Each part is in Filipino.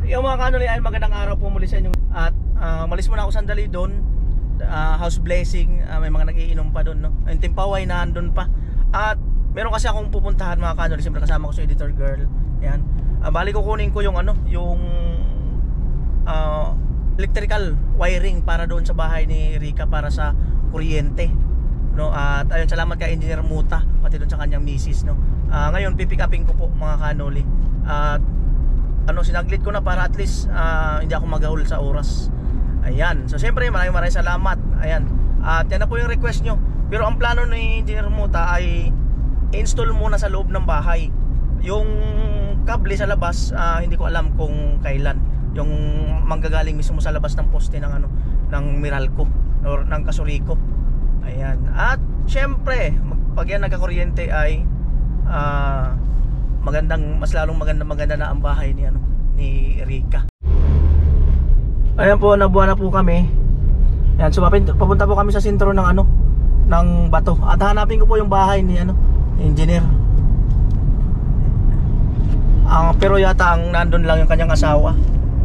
Yung mga kanoli ay magandang araw po muli sa inyo. At malis muna ako sandali doon. House blessing, may mga nagiinom pa doon, no? Yung Timpaway na andun pa. At meron kasi akong pupuntahan mga kanoli. Siyempre kasama ko si editor girl. Yan. Bali kukunin ko yung yung electrical wiring para doon sa bahay ni Rica para sa kuryente, no? At ayun, salamat kay Engineer Muta pati doon sa kanyang misis, no? Ngayon pipick upin ko po mga kanoli. At sinaglit ko na para at least hindi ako magahol sa oras. Ayan. So siyempre maraming salamat. Ayan. At yan na po yung request nyo. Pero ang plano ni Engineer Muta ay install muna sa loob ng bahay. Yung kable sa labas, hindi ko alam kung kailan. Yung manggagaling mismo sa labas ng poste ng ng Meralco or ng Kasuriko. Ayan. At siyempre pag yan nagkakuryente ay mas lalong maganda na ang bahay ni Rica. Ayan po, nabuha na po kami. Ayan, so papunta po kami sa sentro ng ng bato. At hanapin ko po yung bahay ni engineer. Pero yata ang nandun lang yung kanyang asawa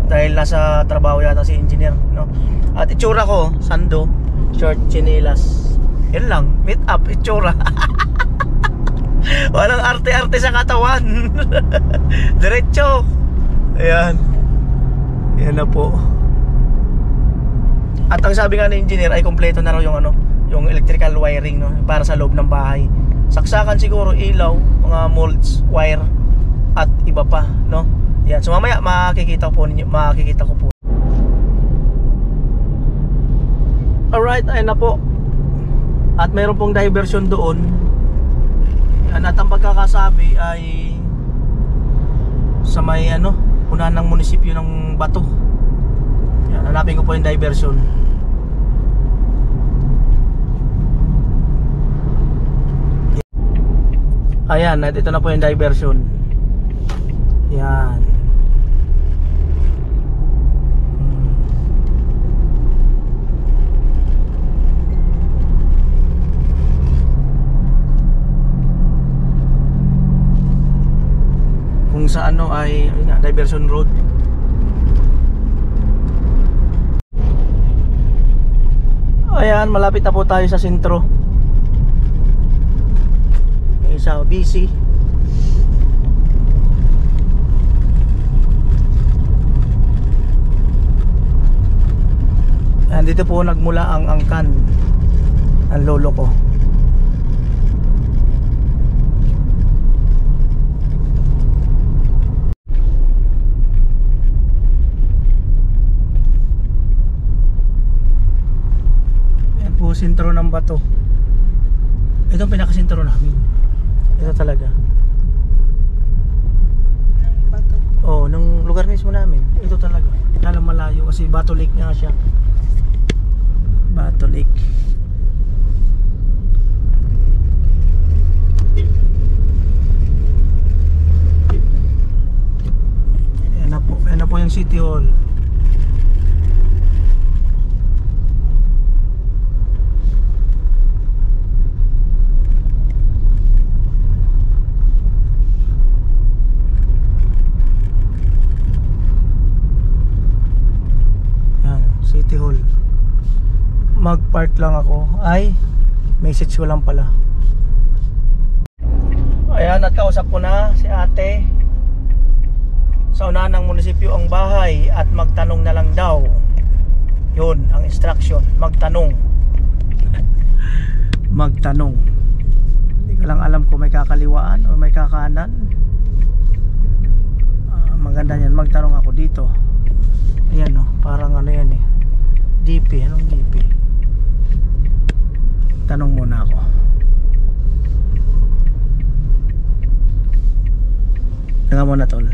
dahil nasa trabaho yata si engineer, no? At itsura ko, sando, short, chinelas. Yan lang, meet up, itsura. Walang arte-arte sa katawan. Diretso. Ayan. Yan na po. At ang sabi nga ng engineer ay kompleto na raw yung yung electrical wiring, no, para sa loob ng bahay. Saksakan siguro, ilaw, mga molds, wire at iba pa, no? Yan. So mamaya makikita ko po. Alright, ayun na po. At mayroon pong diversion doon. Yan, at ang pagkakasabi ay sa may unahan ng munisipyo ng Bato. Yan, hanapin ko po yung diversion. Ayan, at ito na po yung diversion. Yan. Kung sa ay diversion road. Ayan, malapit na po tayo sa sentro. Sa BC. Ayan, dito po nagmula ang angkan ang lolo ko. Ayan po, sentro ng Bato. Ito ang pinakasentro namin. Ito talaga. Ng Bato? Oo, ng lugar mismo namin. Ito talaga. Kaya malayo kasi Bato Lake nga siya. Bato Lake. Ayan na po. Ayan na po yung City Hall. City Hall. Mag-park lang ako. Ay, message ko lang pala. Ayan, at kausap ko na si ate. Sa unahan ng munisipyo ang bahay at magtanong na lang daw. Yun, ang instruction. Magtanong. Magtanong. Hindi ko lang alam kung may kakaliwaan o may kakanan. Maganda yan. Magtanong ako dito. Ayan, no? Parang yan eh. DP, anong DP? Tanong muna ako. Tanong muna, tol.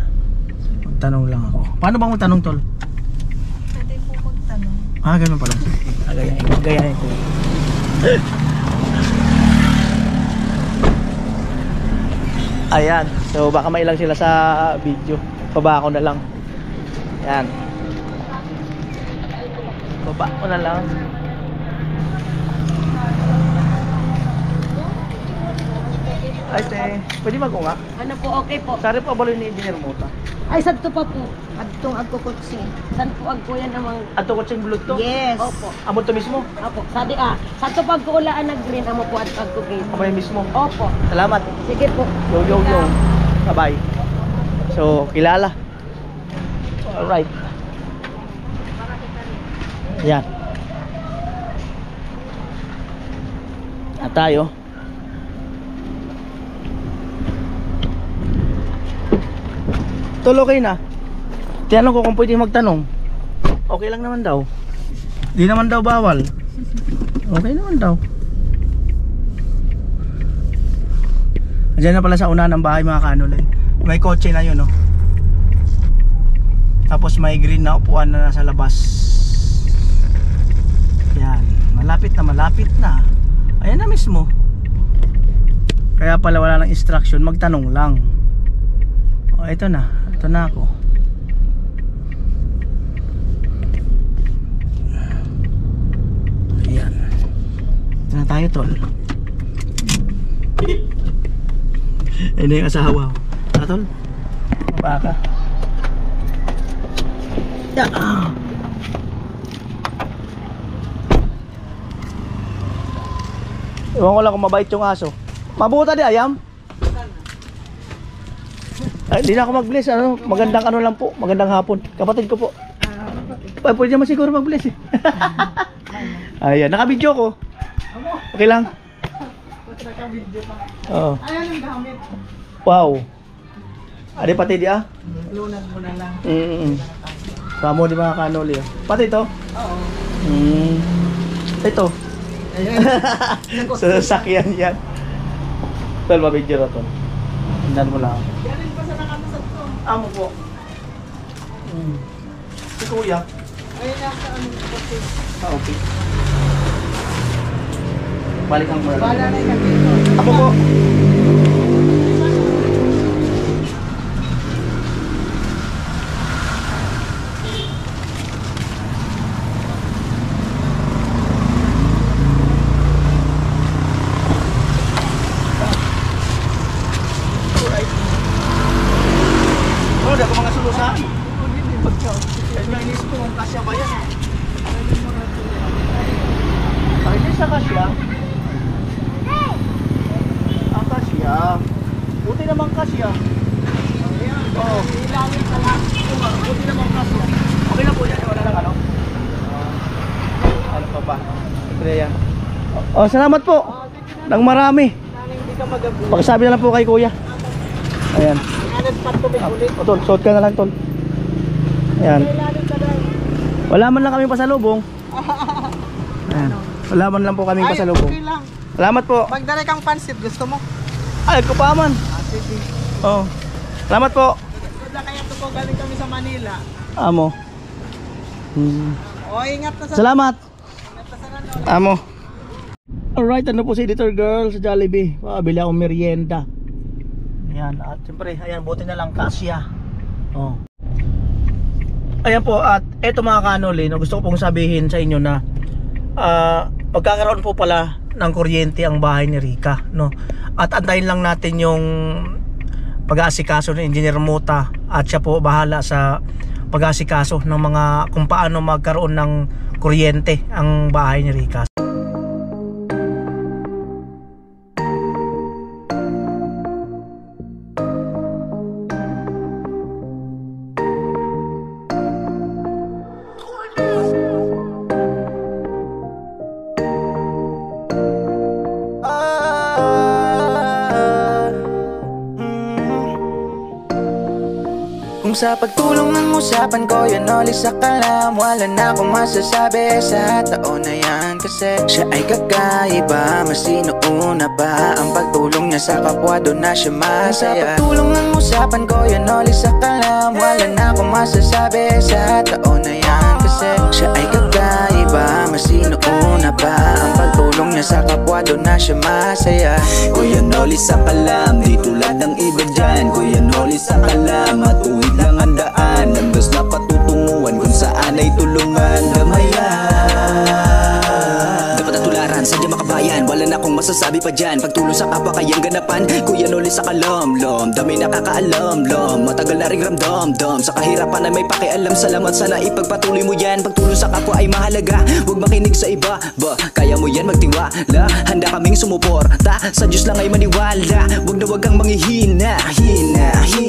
Magtanong lang ako. Paano bang magtanong, tol? Pwede po magtanong. Ganun pala. Gayahin ko. Ayan. So baka mailang sila sa video. Baba ako na lang. Ayan. Baba ko na lang. Ay, te. Pwede mag-unga? Ano po, okay po. Sari po abalo ni Engineer Muta. Ay, sadto pa po. Adtong agkukutsi. San po agkuya namang... Ato ko sing bulot to? Yes. Opo. Amo to mismo? Opo. Sadi sadto pa agkuulaan na green amo po at agkukit. Amo yung mismo? Opo. Salamat. Sige po. Yo. Bye-bye. So, kilala. Alright. Yan. At tayo. Tol, okay na. Tinanong ko kung pwede magtanong. Okay lang naman daw. Di naman daw bawal. Okay naman daw. Diyan na pala sa una ng bahay mga kanol. May kotse na yun, no? Tapos may green na upuan na nasa labas. Yan. Malapit na. Ayan na mismo. Kaya pala wala ng instruction. Magtanong lang. O, ito na. Ito na ako. Ayan. Ito na tayo, tol. Ayun na yung asawa. Ano, tol? Baka. Yeah. Ewan ko lang kung mabait yung aso. Mabuta di ayam? Ay, di na ako mag-bless. Ano? Magandang ano lang po. Magandang hapon. Kapatid ko po. Ay, pwede naman siguro mag-bless eh. Ayan, naka-video ko. Okay lang. Oo. Ayan ang gamit. Wow. Adi pati di ah? Lunag mo na lang. Kamo di mga kanoli ah. Pati ito? Oo. Ito. Sa sasakyan yan. Tol, mabidyo na tol. Hindan mo lang. Galing pa sa nakamasad ko. Amo po. Si kuya. Ayun nasa ano kasi. Okay. Balikan mo na lang. Wala na yung nakito. Apo po. Ano, dako mga sulusan? Yan yung inisip ko kung kasya ba yan. Ay, hindi sa kasya. Ang kasya. Buti naman kasya. Oo. Ilangin sa lang. Buti naman kasya. Okay na po yan. Wala lang ano. Ano pa ba? Ito yan. Oh, salamat po. Nang marami. Hindi ka magabi. Pagsabi na lang po kay kuya. Ayan. Anan pa tubig ulit. O tol, suot ka na lang tol. Ayan. Ilalim ka dahil. Wala man lang kami pasalubong. Ayan. Wala man lang po kami pasalubong. Okay lang. Salamat po. Magdala kang pansit. Gusto mo? Ay, ko pa man. Sige. Oh. Salamat po. Wala kaya ito po. Galing kami sa Manila. Amo. O, ingat na sa... Salamat. Ingat na sa ano. Amo. Alright, ano po si Editor Girl sa Jollibee. Bili akong merienda. Ayan, at siyempre, ayan, buti na lang kasya. Oh. Ayan po, at eto mga kanoli, no, gusto ko pong sabihin sa inyo na pagkakaroon po pala ng kuryente ang bahay ni Rica, no? At antayin lang natin yung pag-aasikaso ng Engineer Muta at siya po bahala sa pag-aasikaso ng mga kung paano magkaroon ng kuryente ang bahay ni Rica. Kung sa pagtulong ng usapan ko, yan ulit sa kalam. Wala na akong masasabi sa taon na yan. Kasi siya ay kakaiba, masinuuna pa ang pagtulong niya sa kapwa, doon na siya masaya. Kung sa pagtulong ng usapan ko, yan ulit sa kalam. Wala na akong masasabi sa taon na yan. Kasi siya ay kakaiba, masinuuna pa ang pagtulong niya sa kapwa, doon na siya masaya. Kuya Noli sa kalam, di tulad ng iba dyan. Kuya Noli sa kalam, matuwid lang ang daan. Landas na patutunguhan kung saan ay tulungan. Damayan dapat natularan, sadya makabayan. Wala na akong masasabi pa dyan, pagtulong sa kapwa kayang ganapan. Kuya Noli sa kalamlam, dami nakakaalam lam, matagal na ring ramdam-dam. Sa kahirapan ay may pakialam, salamat sana ipagpatuloy mo yan. Pagtulong sa kapwa ay mahalaga, huwag makinig sa iba ba, kaya mo yan magtiwala. Handa kaming sumuporta, sa Diyos lang ay maniwala. Huwag na huwag kang manghihina, hina, hina.